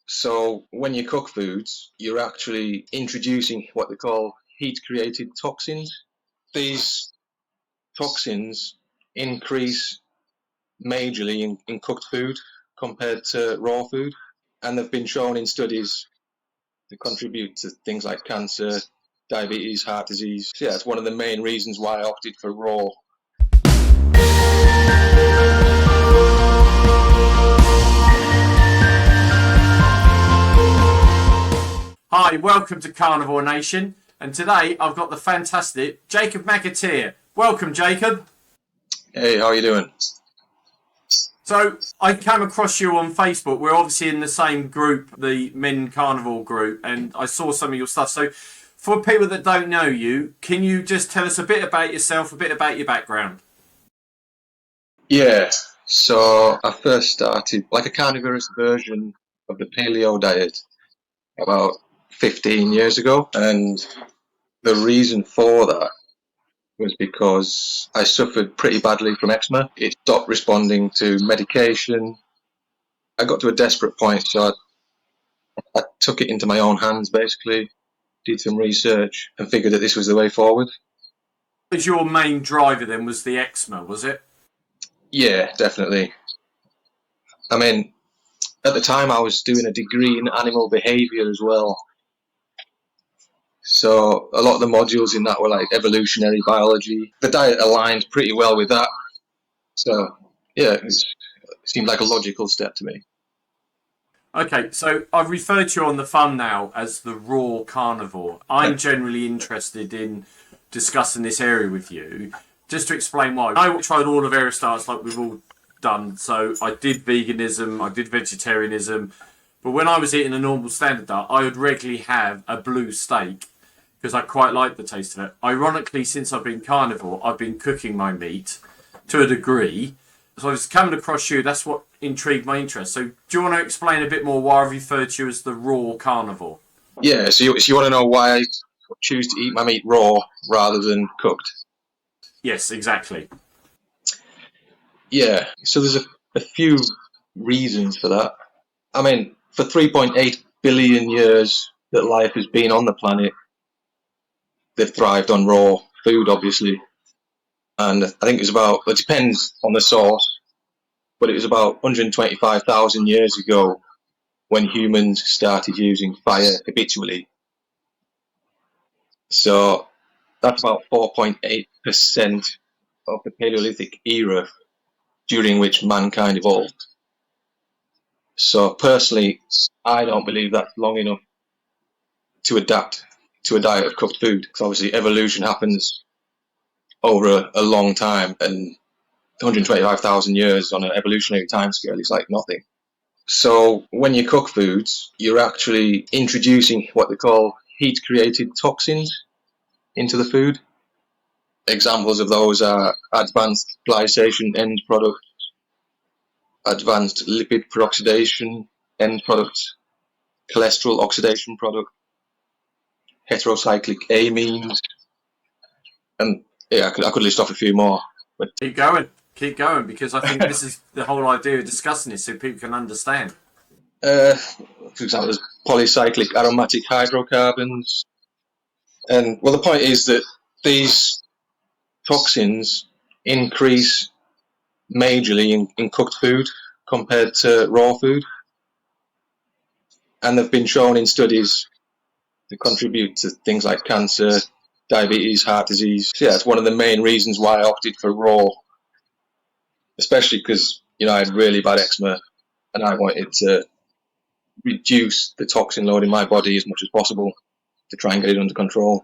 So when you cook foods, you're actually introducing what they call heat-created toxins. These toxins increase majorly in cooked food compared to raw food, and they've been shown in studies to contribute to things like cancer, diabetes, heart disease. So yeah, it's one of the main reasons why I opted for raw. Hi, welcome to Carnivore Nation, and today I've got the fantastic Jacob McAtear. Welcome, Jacob. Hey, how are you doing? So, I came across you on Facebook. We're obviously in the same group, the Men Carnivore group, and I saw some of your stuff. So, for people that don't know you, can you just tell us a bit about yourself, a bit about your background? Yeah, so I first started like a carnivorous version of the paleo diet about 15 years ago, and the reason for that was because I suffered pretty badly from eczema. It stopped responding to medication. I got to a desperate point, so I took it into my own hands, basically, did some research, and figured that this was the way forward. As your main driver then was the eczema, was it? Yeah, definitely. I mean, at the time I was doing a degree in animal behaviour as well. So a lot of the modules in that were like evolutionary biology. The diet aligned pretty well with that. So yeah, it seemed like a logical step to me. Okay, so I've referred to you on the thumbnail as the raw carnivore. I'm generally interested in discussing this area with you. Just to explain why. I tried all the various diets like we've all done. So I did veganism, I did vegetarianism. But when I was eating a normal standard diet, I would regularly have a blue steak because I quite like the taste of it. Ironically, since I've been carnivore, I've been cooking my meat to a degree. So I was coming across you, that's what intrigued my interest. So do you want to explain a bit more why I've referred to you as the raw carnivore? Yeah, so you want to know why I choose to eat my meat raw rather than cooked? Yes, exactly. Yeah, so there's a few reasons for that. I mean, for 3.8 billion years that life has been on the planet, they've thrived on raw food, obviously. And I think it depends on the source, but it was about 125,000 years ago when humans started using fire habitually. So that's about 4.8% of the Paleolithic era during which mankind evolved. So personally, I don't believe that's long enough to adapt to a diet of cooked food, because obviously evolution happens over a long time, and 125,000 years on an evolutionary timescale is like nothing. So when you cook foods, you're actually introducing what they call heat-created toxins into the food. Examples of those are advanced glycation end products, advanced lipid peroxidation end products, cholesterol oxidation product, heterocyclic amines, and yeah, I could list off a few more. But Keep going, because I think this is the whole idea of discussing this so people can understand. for example, there's polycyclic aromatic hydrocarbons. And well, the point is that these toxins increase majorly in cooked food compared to raw food, and they've been shown in studies to contribute to things like cancer, diabetes, heart disease. So yeah, it's one of the main reasons why I opted for raw, especially because I had really bad eczema and I wanted to reduce the toxin load in my body as much as possible to try and get it under control.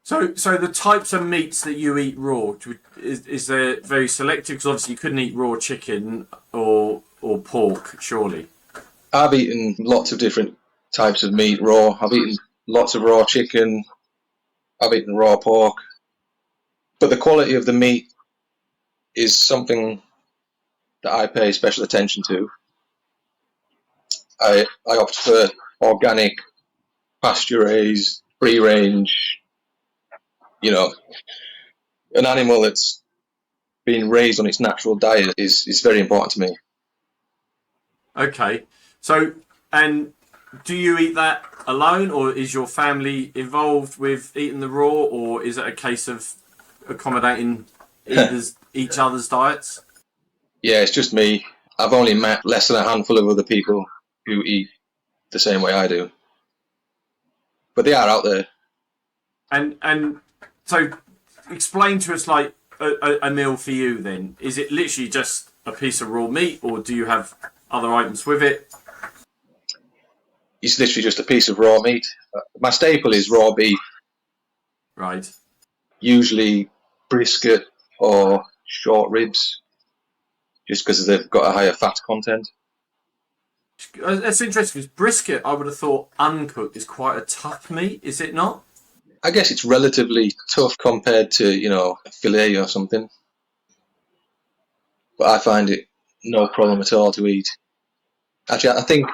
So the types of meats that you eat raw, is there very selective? Because obviously you couldn't eat raw chicken or pork, surely. I've eaten lots of different types of meat raw. I've eaten lots of raw chicken. I've eaten raw pork. But the quality of the meat is something that I pay special attention to. I opt for organic, pasture-raised, free-range, an animal that's been raised on its natural diet is very important to me. Okay. So, and do you eat that alone, or is your family involved with eating the raw, or is it a case of accommodating each other's diets? Yeah, it's just me. I've only met less than a handful of other people who eat the same way I do, but they are out there. And so, explain to us like a meal for you. Then is it literally just a piece of raw meat, or do you have other items with it? It's literally just a piece of raw meat. My staple is raw beef, Right. usually brisket or short ribs, just because they've got a higher fat content. That's interesting because brisket, I would have thought uncooked is quite a tough meat, is it not? I guess it's relatively tough compared to, a filet or something, but I find it no problem at all to eat. Actually, I think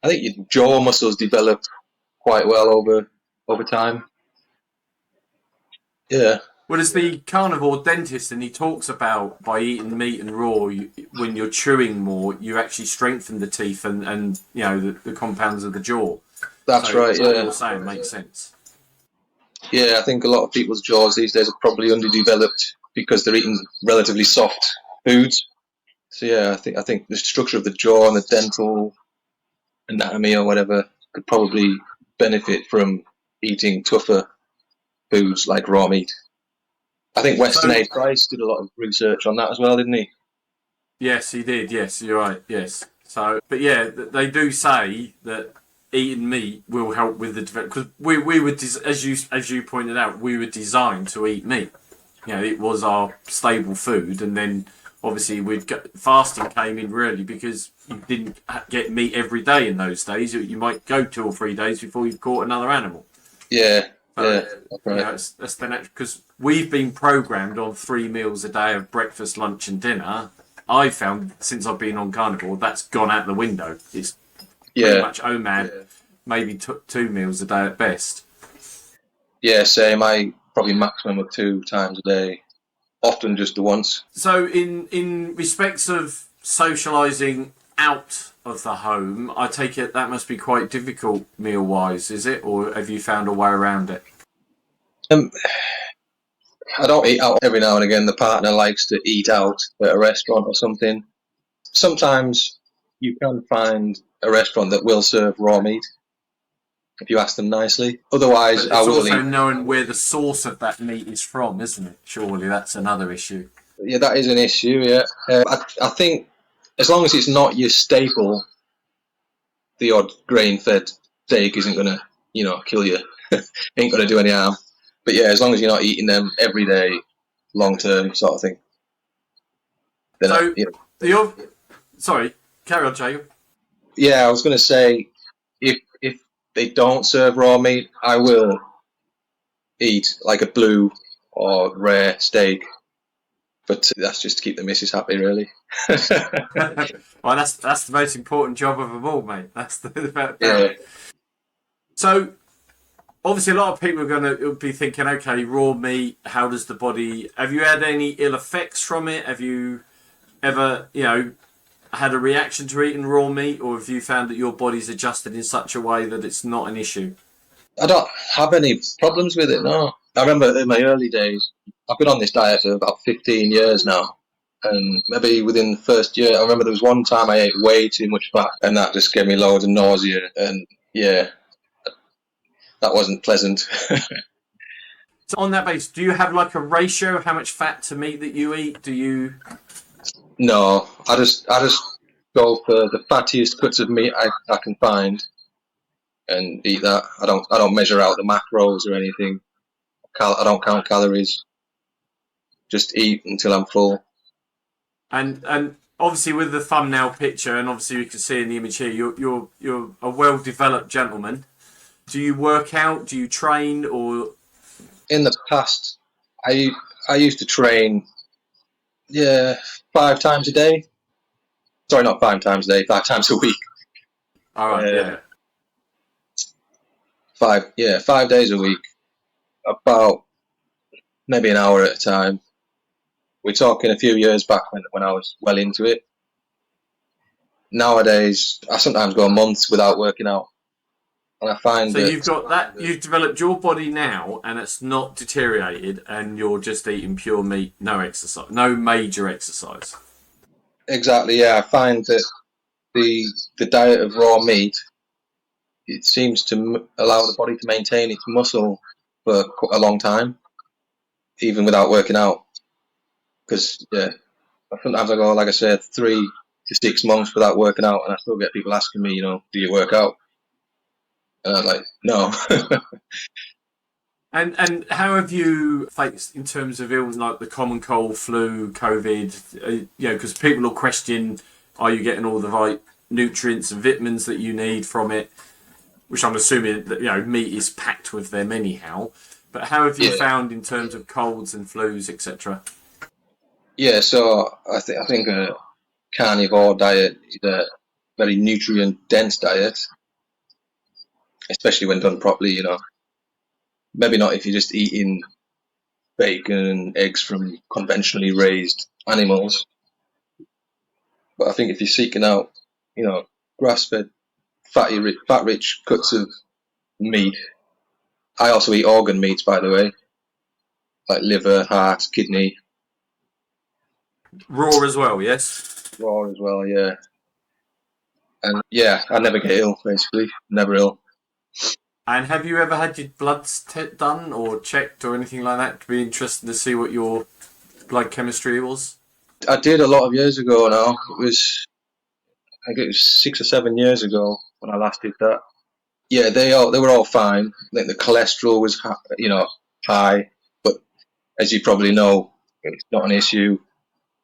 your jaw muscles develop quite well over time. Yeah, Well, there's the carnivore dentist, and he talks about by eating meat and raw, when you're chewing more, you actually strengthen the teeth and the compounds of the jaw. that's So right. what Yeah, you're saying makes sense. yeah. I think a lot of people's jaws these days are probably underdeveloped because they're eating relatively soft foods. So yeah, I think the structure of the jaw and the dental anatomy or whatever could probably benefit from eating tougher foods like raw meat. I think Weston So A. Price did a lot of research on that as well, didn't he? yes, he did. Yes, you're right. Yes. So, but yeah, they do say that eating meat will help with the development because we were as you pointed out, we were designed to eat meat. It was our stable food, and then obviously fasting came in really because you didn't get meat every day in those days. You might go 2 or 3 days before you've caught another animal. Yeah, So, yeah, that's right. that's the natural because we've been programmed on 3 meals a day of breakfast, lunch, and dinner. I found since I've been on carnivore, that's gone out the window. It's pretty Yeah, much OMAD, maybe 2 meals a day at best. yeah, same. I probably maximum of 2 times a day, often just the once. So, in respects of socialising out of the home, I take it that must be quite difficult meal wise, is it? Or have you found a way around it? Um, I don't eat out every now and again. The partner likes to eat out at a restaurant or something. Sometimes you can find a restaurant that will serve raw meat if you ask them nicely. Otherwise, But I it's will also eat. knowing where the source of that meat is from, isn't it? Surely that's another issue. Yeah, that is an issue. Yeah, I think as long as it's not your staple, the odd grain-fed steak isn't gonna, kill you. Ain't gonna do any harm. But yeah, as long as you're not eating them every day, long term sort of thing, then So sorry, carry on, Jacob. yeah, I was gonna say if they don't serve raw meat, I will eat like a blue or rare steak. But that's just to keep the missus happy, really. Well, that's the most important job of them all, mate. That's the Yeah. So obviously, a lot of people are going to be thinking, okay, raw meat. How does the body? Have you had any ill effects from it? Have you ever, had a reaction to eating raw meat, or have you found that your body's adjusted in such a way that it's not an issue? I don't have any problems with it, no. I remember in my early days, I've been on this diet for about 15 years now. And maybe within the first year, I remember there was one time I ate way too much fat, and that just gave me loads of nausea. And yeah, that wasn't pleasant. So on that base, do you have like a ratio of how much fat to meat that you eat? Do you? No, I just go for the fattiest cuts of meat I can find and eat that. I don't measure out the macros or anything. I don't count calories. Just eat until I'm full. And obviously with the thumbnail picture, and obviously you can see in the image here, you're a well developed gentleman. Do you work out? Do you train? Or In the past, I used to train, yeah, 5 times a day. Sorry, not 5 times a day, 5 times a week. all right, Uh, yeah. 5 days a week, about maybe an hour at a time. We're talking a few years back when I was well into it. nowadays I sometimes go months without working out, and I find So that you've got that, you've developed your body now, and it's not deteriorated, and you're just eating pure meat, no exercise, no major exercise. exactly, yeah, I find that the diet of raw meat, it seems to allow the body to maintain its muscle for a long time, even without working out. Because yeah, sometimes I go, like I said, 3 to 6 months without working out, and I still get people asking me, do you work out? And I'm like, no. And how have you faced in terms of illness like the common cold, flu, COVID? Because people will question, are you getting all the right nutrients and vitamins that you need from it? Which I'm assuming that meat is packed with them anyhow. But how have you Yeah, found in terms of colds and flus, etc.? yeah. So I think a carnivore diet is a very nutrient dense diet, especially when done properly. Maybe not if you're just eating bacon and eggs from conventionally raised animals, but I think if you're seeking out, grass-fed, fat-rich cuts of meat. I also eat organ meats, by the way, like liver, heart, kidney, Raw as well, yes. raw as well. Yeah, and yeah, I never get ill. Basically, never ill. And have you ever had your bloods done or checked or anything like that? To be interested to see what your blood chemistry was. I did a lot of years ago now. I think it was 6 or 7 years ago when I last did that. Yeah, they were all fine. I think the cholesterol was high, but as you probably know, it's not an issue.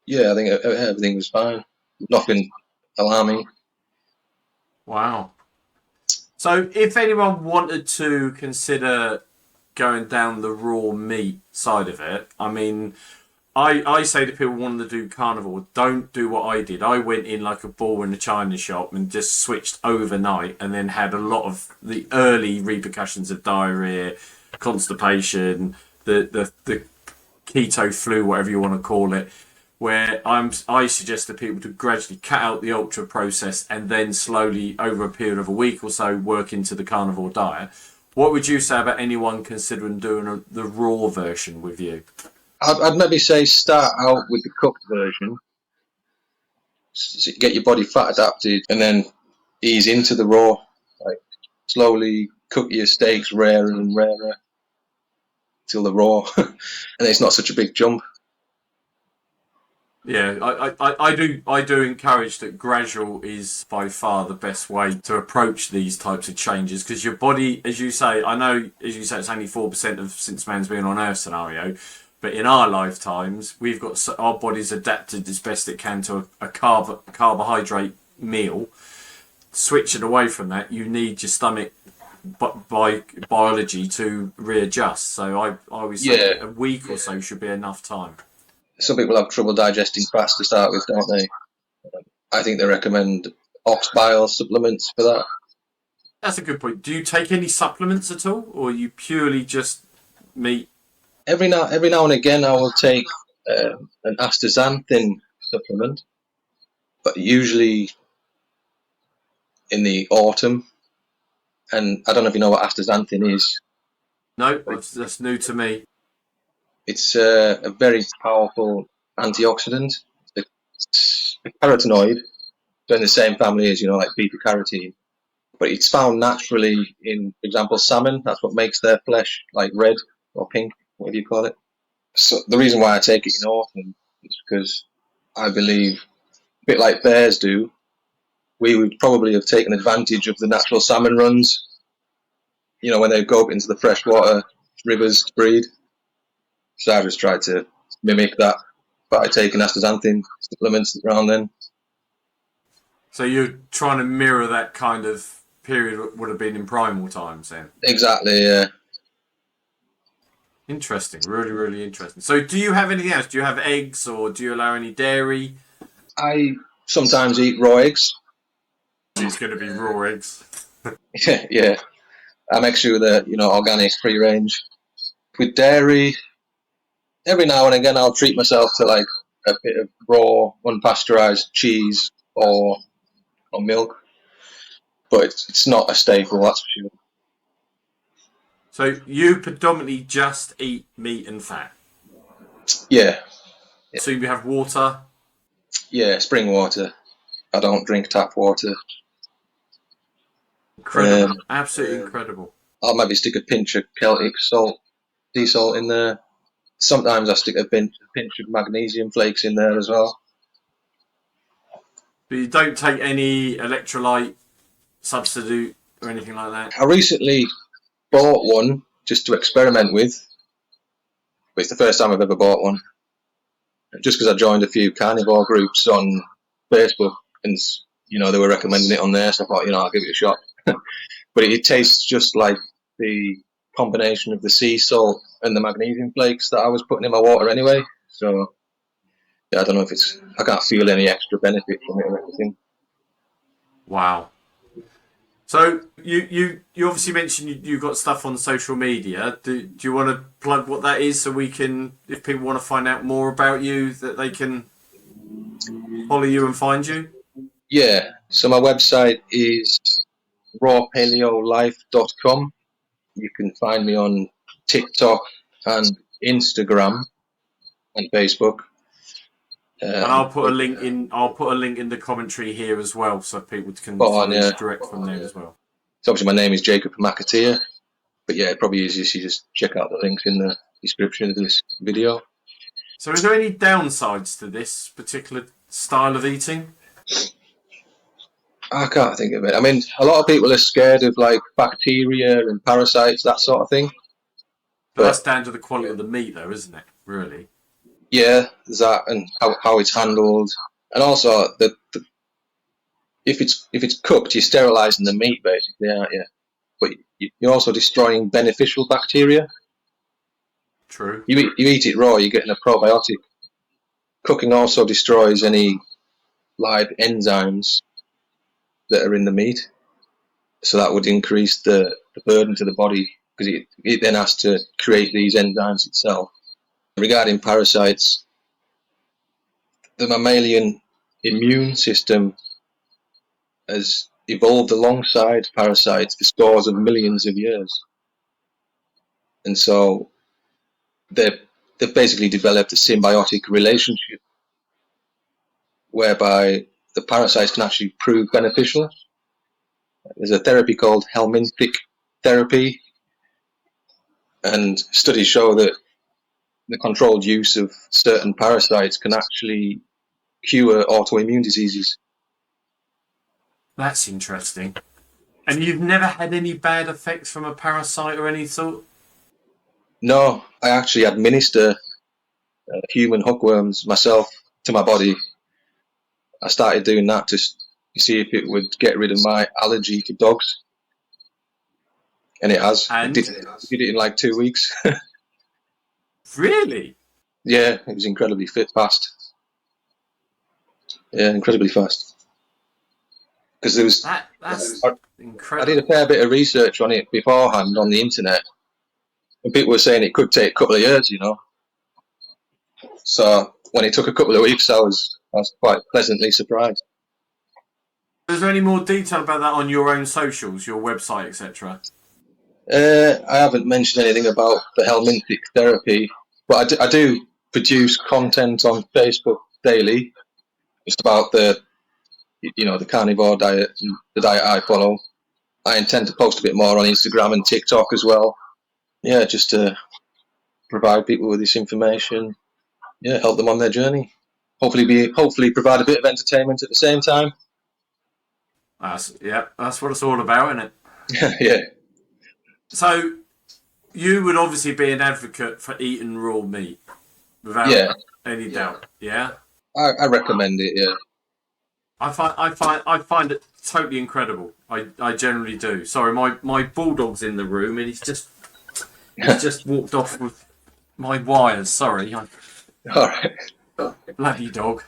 Yeah, I think everything was fine. Nothing alarming. Wow. So if anyone wanted to consider going down the raw meat side of it, I mean, I say to people wanting to do carnivore, don't do what I did. I went in like a ball in a china shop and just switched overnight, and then had a lot of the early repercussions of diarrhea, constipation, the keto flu, whatever you want to call it. Where I suggest to people to gradually cut out the ultra processed and then slowly, over a period of a week or so, work into the carnivore diet. What would you say about anyone considering doing the raw version with you? I'd maybe say start out with the cooked version, get your body fat adapted, and then ease into the raw. Like slowly cook your steaks rarer and rarer till they're raw, and it's not such a big jump. Yeah, I do encourage that gradual is by far the best way to approach these types of changes, because your body, as you say, I know, as you say, it's only 4% of since man's been on Earth scenario, but in our lifetimes, we've got our body's adapted as best it can to a carbohydrate meal. Switching away from that, you need your stomach by biology to readjust. So I always say Yeah, a week or so should be enough time. some people have trouble digesting fats to start with, don't they? I think they recommend ox bile supplements for that. That's a good point. Do you take any supplements at all, or are you purely just meat? Every now and again, I will take an astaxanthin supplement, but usually in the autumn. And I don't know if you know what astaxanthin is. No, that's new to me. It's a very powerful antioxidant. It's a carotenoid, so in the same family as like beta carotene, but it's found naturally in, for example, salmon. That's what makes their flesh like red or pink, whatever you call it. So the reason why I take it in autumn is because I believe, a bit like bears do, we would probably have taken advantage of the natural salmon runs. When they go up into the freshwater rivers to breed. So I just tried to mimic that by taking astaxanthin supplements around then. So you're trying to mirror that kind of period would have been in primal times then. Exactly, yeah. Interesting, really, really interesting. So do you have anything else? Do you have eggs, or do you allow any dairy? I sometimes eat raw eggs. It's going to be raw eggs. Yeah, I make sure that organic, free range. With dairy, every now and again I'll treat myself to like a bit of raw, unpasteurized cheese or or milk. But it's not a staple, that's for sure. So you predominantly just eat meat and fat? Yeah. So you have water? Yeah, spring water. I don't drink tap water. Incredible. Absolutely incredible. I'll maybe stick a pinch of Celtic salt, sea salt in there. Sometimes I stick a pinch of magnesium flakes in there as well. But you don't take any electrolyte substitute or anything like that? I recently bought one just to experiment with. But it's the first time I've ever bought one. Just because I joined a few carnivore groups on Facebook, and they were recommending it on there, so I thought, I'll give it a shot. But it tastes just like the combination of the sea salt and the magnesium flakes that I was putting in my water anyway. So yeah, I don't know if I can't feel any extra benefit from it or anything. Wow. So you obviously mentioned you've got stuff on social media. Do you want to plug what that is so we can, if people want to find out more about you, that they can follow you and find you? Yeah. So my website is rawpaleolife.com. You can find me on TikTok and Instagram and Facebook. And I'll put a link in. I'll put a link in the commentary here as well, so people can follow you direct from there as well. So obviously my name is Jacob McAtear, but yeah, it probably is easiest you just check out the links in the description of this video. So, is there any downsides to this particular style of eating? I can't think of it. I mean, a lot of people are scared of like bacteria and parasites, that sort of thing. But that's down to the quality of the meat, though, isn't it? Really? Yeah, there's that, and how it's handled, and also if it's cooked, you're sterilising the meat basically, aren't you? But you're also destroying beneficial bacteria. True. You eat it raw, you're getting a probiotic. Cooking also destroys any live enzymes that are in the meat, so that would increase the burden to the body because it then has to create these enzymes itself. Regarding parasites, the mammalian immune system has evolved alongside parasites for scores of millions of years, and so they've basically developed a symbiotic relationship whereby the parasites can actually prove beneficial. There's a therapy called helminthic therapy, and studies show that the controlled use of certain parasites can actually cure autoimmune diseases. That's interesting. And you've never had any bad effects from a parasite or any sort? No, I actually administer human hookworms myself to my body. I started doing that to see if it would get rid of my allergy to dogs. And it has. And? It did it in like 2 weeks. Really? Yeah, it was incredibly fast. Yeah, incredibly fast. Because there was that's incredible. I did a fair bit of research on it beforehand on the internet, and people were saying it could take a couple of years, So when it took a couple of weeks, I was quite pleasantly surprised. Is there any more detail about that on your own socials, your website, etc.? I haven't mentioned anything about the helminthic therapy, but I do produce content on Facebook daily, just about the carnivore diet, and the diet I follow. I intend to post a bit more on Instagram and TikTok as well. Yeah, just to provide people with this information. Yeah, help them on their journey. Hopefully provide a bit of entertainment at the same time. That's what it's all about, isn't it? Yeah. So, you would obviously be an advocate for eating raw meat, without any doubt. Yeah. I recommend it. Yeah. I find it totally incredible. I generally do. Sorry, my bulldog's in the room and he's just walked off with my wires. Sorry. All right. Bloody dog.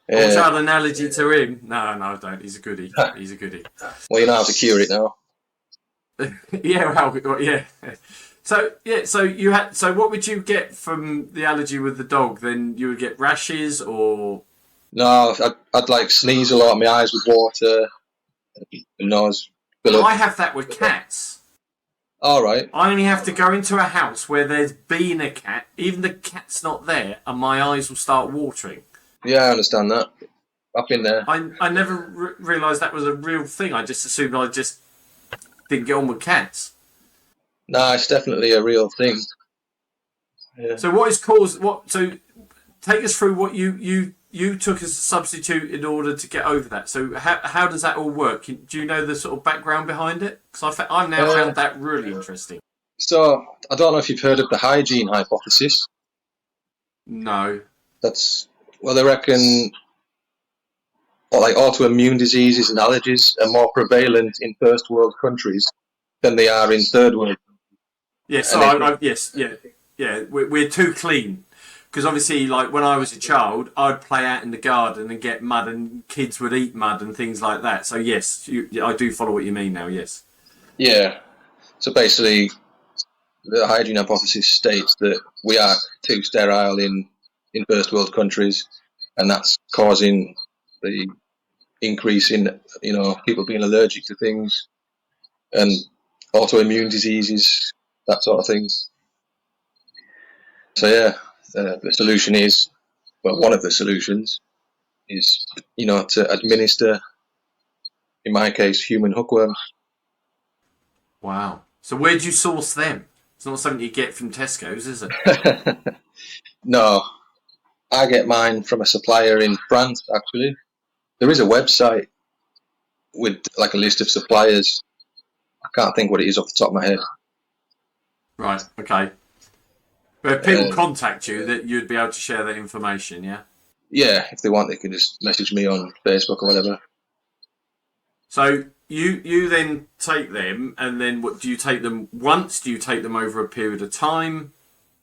Yeah. What's an analogy to him? No, I don't. He's a goodie. He's a goodie. Well, you know how to cure it now. Yeah. So what would you get from the allergy with the dog? Then you would get rashes or? No, I'd like sneeze a lot. My eyes would water. My nose fill up. I have that with cats. All right. I only have to go into a house where there's been a cat, even the cat's not there, and my eyes will start watering. Yeah, I understand that. I've been there. I never realised that was a real thing. I just assumed I just didn't get on with cats. No, it's definitely a real thing. Yeah. So what is caused? What? So take us through what you took as a substitute in order to get over that. So how does that all work? Do you know the sort of background behind it? Because I've now found that really interesting. So I don't know if you've heard of the hygiene hypothesis. No. They reckon like autoimmune diseases and allergies are more prevalent in first world countries than they are in third world. Yes, we're too clean. Because obviously, like when I was a child, I'd play out in the garden and get mud, and kids would eat mud and things like that. So yes, I do follow what you mean now. Yes. Yeah. So basically, the hygiene hypothesis states that we are too sterile in first world countries, and that's causing the increase in people being allergic to things and autoimmune diseases, that sort of thing. So yeah, the solution is, well, one of the solutions is to administer, in my case, human hookworms. Wow. So where do you source them? It's not something you get from Tesco's, is it? No, I get mine from a supplier in France, actually. There is a website with like a list of suppliers. I can't think what it is off the top of my head. Right, okay. But if people contact you, that you'd be able to share that information, yeah? Yeah, if they want, they can just message me on Facebook or whatever. So you then take them, and then what do you take them once? Do you take them over a period of time?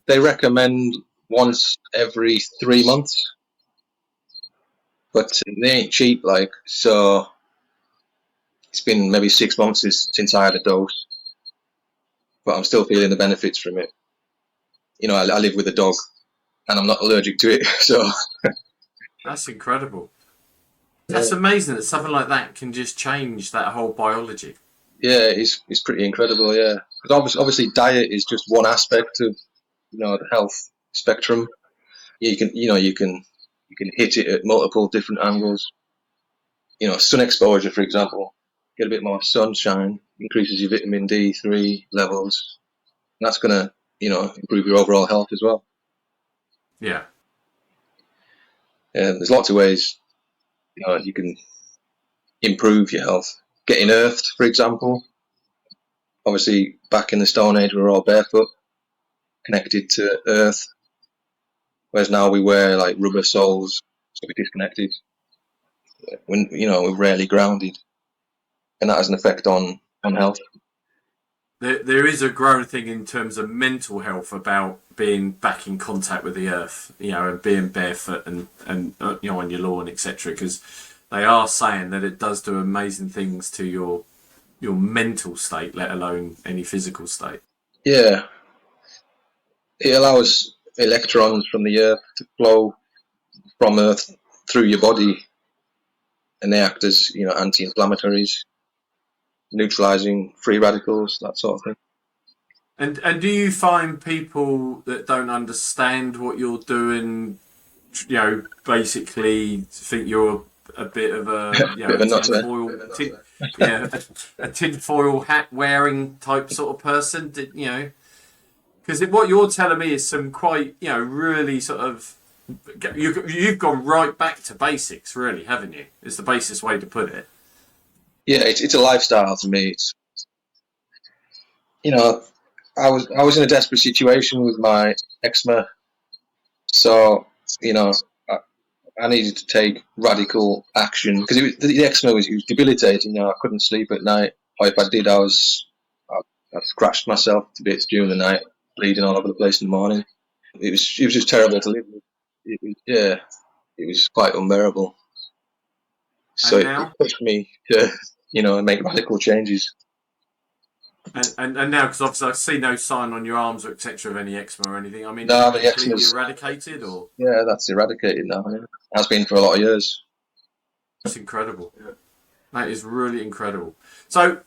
They recommend once every 3 months, but they ain't cheap. So it's been maybe 6 months since I had a dose, but I'm still feeling the benefits from it. I live with a dog, and I'm not allergic to it, so. That's incredible. That's amazing that something like that can just change that whole biology. Yeah, it's pretty incredible. Yeah, because obviously diet is just one aspect of the health spectrum. You can hit it at multiple different angles. Sun exposure, for example, get a bit more sunshine, increases your vitamin D3 levels. And that's going to improve your overall health as well. Yeah. There's lots of ways you can improve your health. Getting earthed, for example. Obviously, back in the Stone Age, we were all barefoot, connected to earth, whereas now we wear like rubber soles, so we're disconnected. When we're rarely grounded, and that has an effect on health. There is a growing thing in terms of mental health about being back in contact with the earth, and being barefoot and on your lawn, etc. Because they are saying that it does do amazing things to your mental state, let alone any physical state. Yeah, it allows electrons from the earth to flow from earth through your body, and they act as anti-inflammatories, neutralizing free radicals, that sort of thing. And do you find people that don't understand what you're doing, basically think you're a bit of a tinfoil hat wearing type sort of person? Because what you're telling me is some quite really sort of you've gone right back to basics, really, haven't you? Is the basest way to put it. Yeah, it's a lifestyle to me. It's I was in a desperate situation with my eczema, so I needed to take radical action because the eczema was debilitating. I couldn't sleep at night, or if I did, I scratched myself to bits during the night, bleeding all over the place in the morning. It was just terrible to live with. It was quite unbearable. So it pushed me to make radical changes. And now, because obviously I see no sign on your arms or etc. of any eczema or anything. I mean, is No, it the completely eczema's, eradicated, or yeah, that's eradicated now. Yeah. Has been for a lot of years. that's incredible. That is really incredible. So,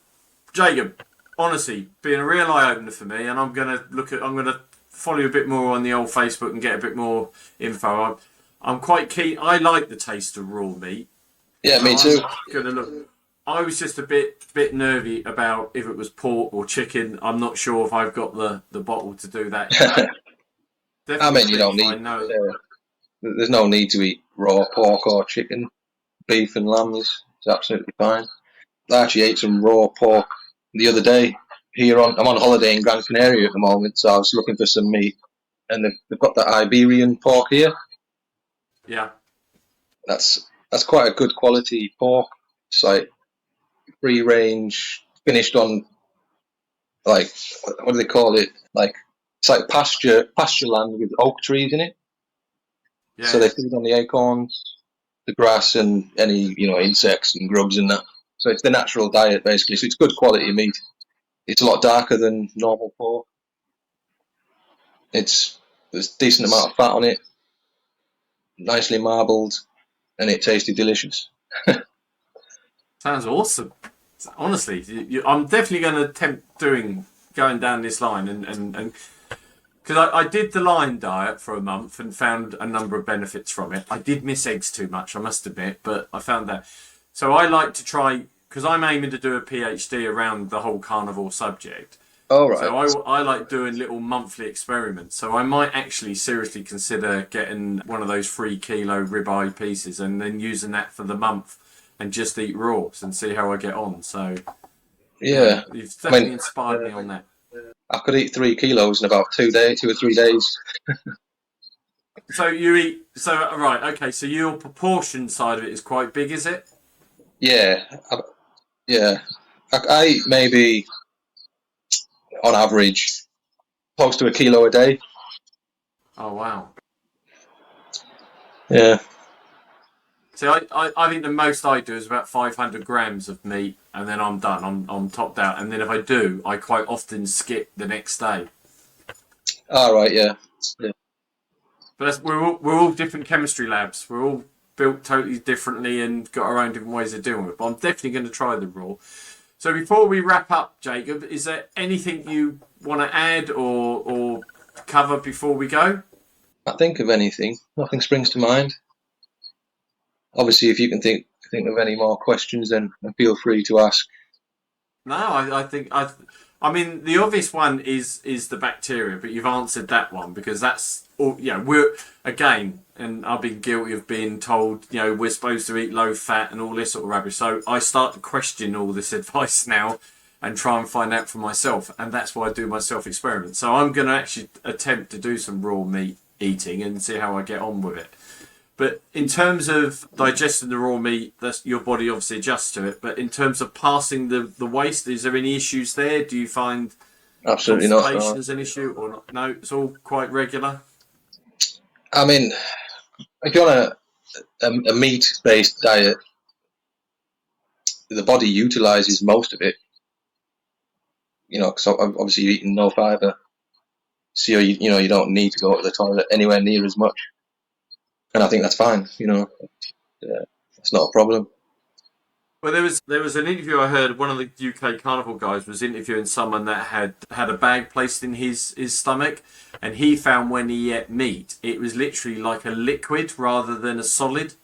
Jacob, honestly, being a real eye opener for me, and I'm gonna follow you a bit more on the old Facebook and get a bit more info. I'm quite keen. I like the taste of raw meat. Yeah, So me too. I'm gonna look. I was just a bit nervy about if it was pork or chicken. I'm not sure if I've got the bottle to do that yet. I Definitely mean, you don't beef. I need. know. There's no need to eat raw pork or chicken. Beef and lamb is absolutely fine. I actually ate some raw pork the other day. I'm on holiday in Gran Canaria at the moment, so I was looking for some meat, and they've got the Iberian pork here. Yeah. That's quite a good quality pork. It's like free range, finished on like what do they call it? Like it's like pasture land with oak trees in it. Yeah. So they Yeah. feed on the acorns, the grass, and any insects and grubs and that. So it's the natural diet basically. So it's good quality meat. It's a lot darker than normal pork. There's a decent amount of fat on it, nicely marbled, and it tasted delicious. Sounds awesome. Honestly, I'm definitely going to attempt going down this line and because I did the line diet for a month and found a number of benefits from it. I did miss eggs too much, I must admit, but I found that. So I like to try, because I'm aiming to do a PhD around the whole carnivore subject. All right. So I like doing little monthly experiments. So I might actually seriously consider getting one of those 3 kilo ribeye pieces and then using that for the month and just eat raws and see how I get on. So Yeah. you've I definitely mean, inspired me on that. I could eat 3 kilos in about 2 or 3 days. So you eat. So right, okay. So your proportion side of it is quite big, is it? Yeah. Yeah. I eat maybe on average close to a kilo a day. Oh wow. Yeah. See, I think the most I do is about 500 grams of meat, and then I'm done. I'm topped out. And then if I do, I quite often skip the next day. All right. Yeah. Yeah. But we're all different chemistry labs. We're all built totally differently and got our own different ways of doing it. But I'm definitely going to try the raw. So before we wrap up, Jacob, is there anything you want to add or cover before we go? Not think of anything. Nothing springs to mind. Obviously, if you can think of any more questions, then feel free to ask. No, I think I mean the obvious one is the bacteria, but you've answered that one because that's all. Yeah, we're again, and I've been guilty of being told we're supposed to eat low fat and all this sort of rubbish. So I start to question all this advice now and try and find out for myself, and that's why I do my self experiment. So I'm going to actually attempt to do some raw meat eating and see how I get on with it. But in terms of digesting the raw meat, that's your body obviously adjusts to it. But in terms of passing the waste, is there any issues there? Do you find Absolutely not. constipation No. is an issue or not? No, it's all quite regular. I mean, if you're on a meat-based diet, the body utilizes most of it. Because obviously you're eating no fiber, so you don't need to go to the toilet anywhere near as much, and I think that's fine. It's not a problem. Well, there was an interview I heard. One of the UK carnival guys was interviewing someone that had a bag placed in his stomach, and he found when he ate meat, it was literally like a liquid rather than a solid.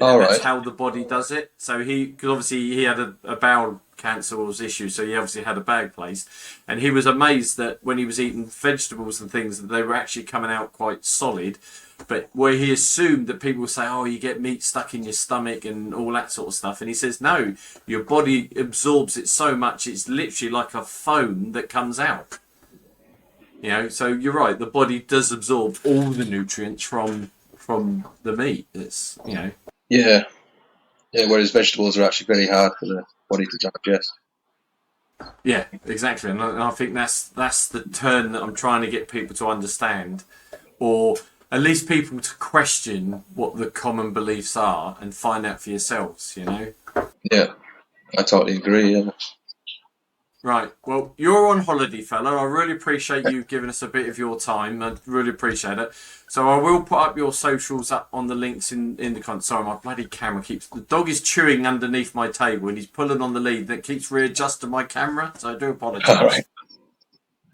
All And that's right. how the body does it. So because obviously he had a bowel cancer issue, so he obviously had a bag placed, and he was amazed that when he was eating vegetables and things, that they were actually coming out quite solid. But where he assumed that people would say, "Oh, you get meat stuck in your stomach and all that sort of stuff," and he says, "No, your body absorbs it so much, it's literally like a foam that comes out." So you're right. The body does absorb all the nutrients from the meat. It's. Yeah. Yeah. Whereas vegetables are actually very hard for the body to digest. Yeah, exactly, and I think that's the turn that I'm trying to get people to understand, or at least people to question what the common beliefs are and find out for yourselves. Yeah, I totally agree. Yeah. Right. Well, you're on holiday, fella. I really appreciate you giving us a bit of your time. I really appreciate it. So I will put up your socials up on the links in the content. Sorry, my bloody camera keeps... The dog is chewing underneath my table and he's pulling on the lead that keeps readjusting my camera. So I do apologise. All right.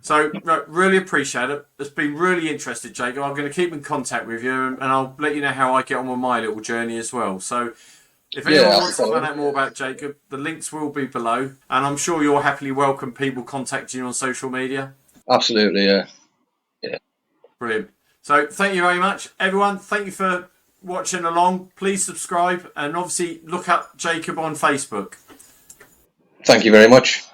So, really appreciate it. It's been really interesting, Jacob. I'm going to keep in contact with you and I'll let you know how I get on with my little journey as well. So... If anyone wants to find out more about Jacob, the links will be below. And I'm sure you'll happily welcome people contacting you on social media. Absolutely, yeah. Brilliant. So thank you very much. Everyone, thank you for watching along. Please subscribe and obviously look up Jacob on Facebook. Thank you very much.